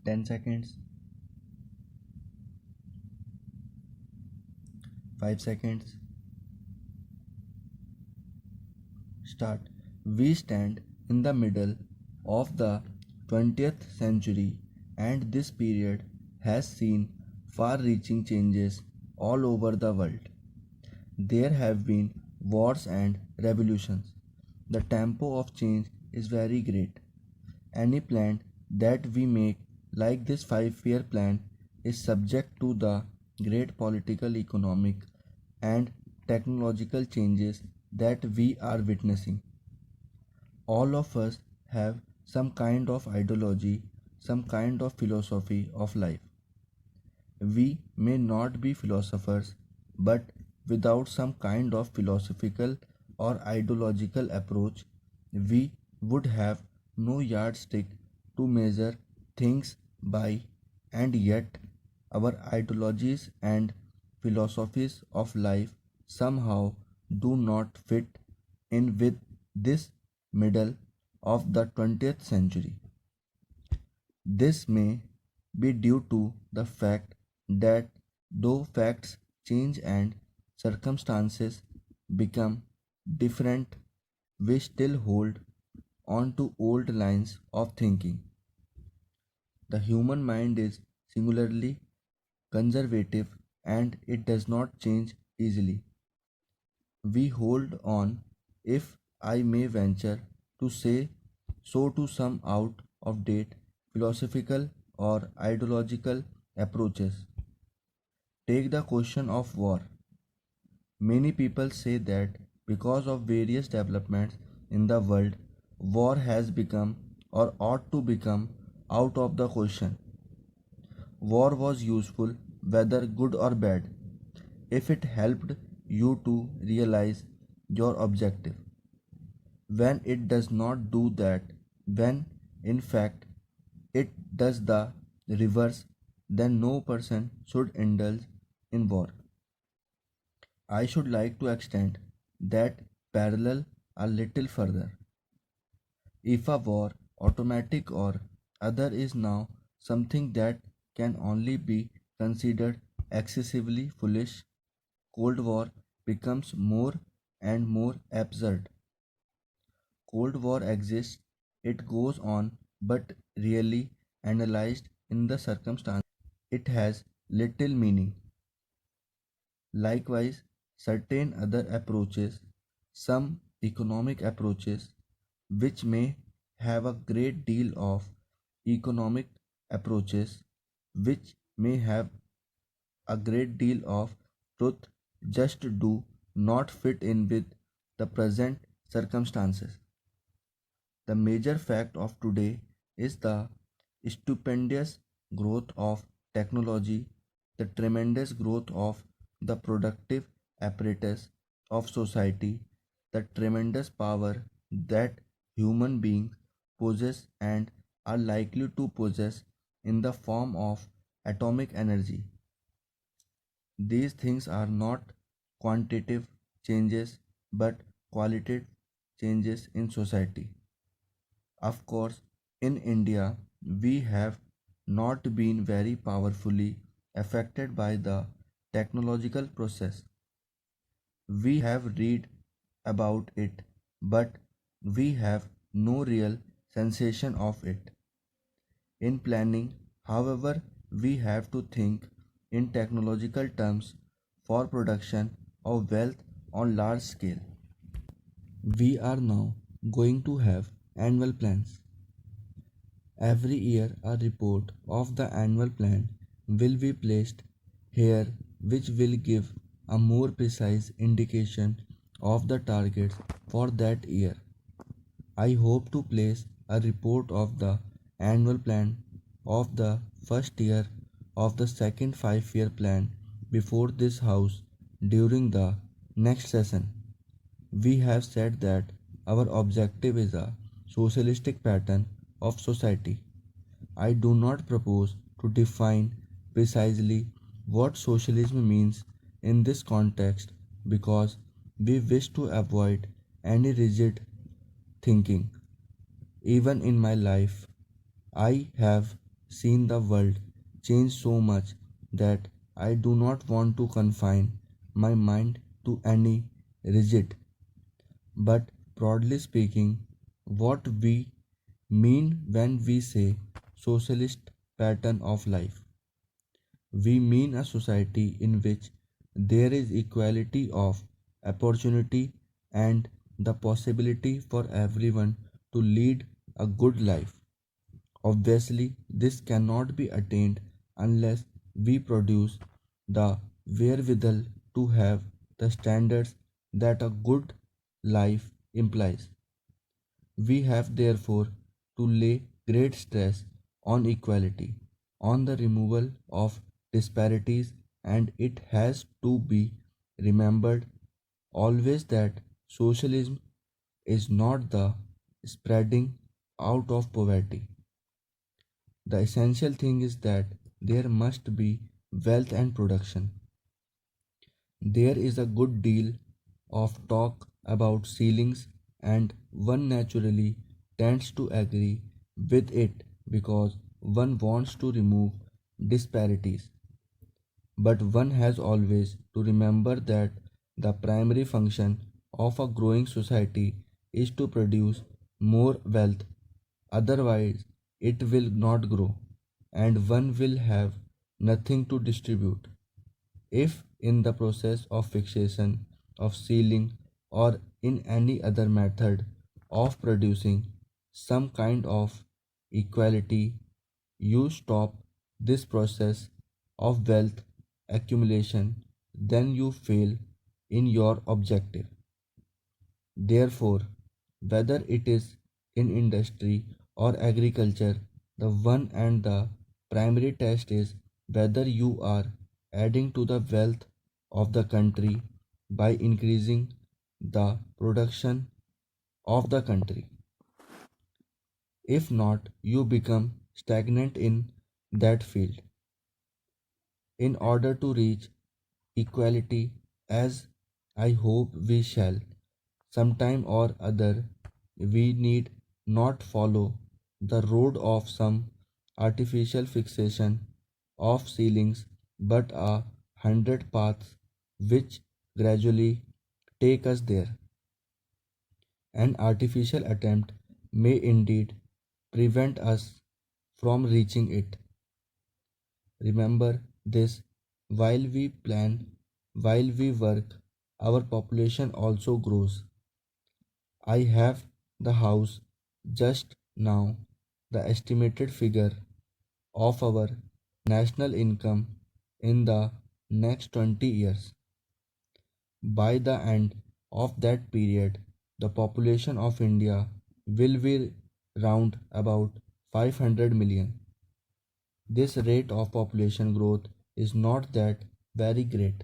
10 seconds, 5 seconds. Start. We stand in the middle of the 20th century, and this period has seen far reaching changes all over the world. There have been wars and revolutions. The tempo of change is very great. Any plan that we make, like this 5-year plan, is subject to the great political, economic, and technological changes that we are witnessing. All of us have some kind of ideology, some kind of philosophy of life. We may not be philosophers, but without some kind of philosophical or ideological approach, we would have no yardstick to measure things by, and yet our ideologies and philosophies of life somehow do not fit in with this middle of the 20th century. This may be due to the fact that though facts change and circumstances become different, we still hold on to old lines of thinking. The human mind is singularly conservative and it does not change easily. We hold on, if I may venture to say so, to some out of date philosophical or ideological approaches. Take the question of war. Many people say that because of various developments in the world, war has become or ought to become out of the question. War was useful, whether good or bad, if it helped you to realize your objective. When it does not do that, when in fact it does the reverse, then no person should indulge in war. I should like to extend that parallel a little further. If a war, automatic or other, is now something that can only be considered excessively foolish, Cold War becomes more and more absurd. Cold War exists, it goes on, but really analyzed in the circumstances, it has little meaning. Likewise, certain other approaches, some economic approaches, which may have a great deal of economic approaches, which may have a great deal of truth, just do not fit in with the present circumstances. The major fact of today is the stupendous growth of technology, the tremendous growth of the productive apparatus of society, the tremendous power that human beings possess and are likely to possess in the form of atomic energy. These things are not quantitative changes but qualitative changes in society. Of course, in India, we have not been very powerfully affected by the technological process. We have read about it, but we have no real sensation of it. In planning, however, we have to think in technological terms for production of wealth on large scale. We are now going to have annual plans. Every year, a report of the annual plan will be placed here, which will give a more precise indication of the targets for that year. I hope to place a report of the annual plan of the first year of the second 5-year plan before this House during the next session. We have said that our objective is a socialistic pattern of society. I do not propose to define precisely what socialism means in this context because we wish to avoid any rigid thinking. Even in my life, I have seen the world change so much that I do not want to confine my mind to any rigid. But broadly speaking, what we mean when we say socialist pattern of life, we mean a society in which there is equality of opportunity and the possibility for everyone to lead a good life. Obviously, this cannot be attained unless we produce the wherewithal to have the standards that a good life implies. We have therefore to lay great stress on equality, on the removal of disparities, and it has to be remembered always that socialism is not the spreading out of poverty. The essential thing is that there must be wealth and production. There is a good deal of talk about ceilings, and one naturally tends to agree with it because one wants to remove disparities. But one has always to remember that the primary function of a growing society is to produce more wealth, otherwise, it will not grow, and one will have nothing to distribute. If in the process of fixation of ceiling or in any other method of producing some kind of equality, you stop this process of wealth accumulation, then you fail in your objective. Therefore, whether it is in industry or agriculture, the one and the primary test is whether you are adding to the wealth of the country by increasing the production of the country. If not, you become stagnant in that field. In order to reach equality, as I hope we shall, sometime or other, we need not follow the road of some artificial fixation of ceilings, but a hundred paths which gradually take us there. An artificial attempt may indeed prevent us from reaching it. Remember this while we plan, while we work, our population also grows. I have the house just now, the estimated figure of our national income in the next 20 years. By the end of that period, the population of India will be round about 500 million. This rate of population growth is not that very great.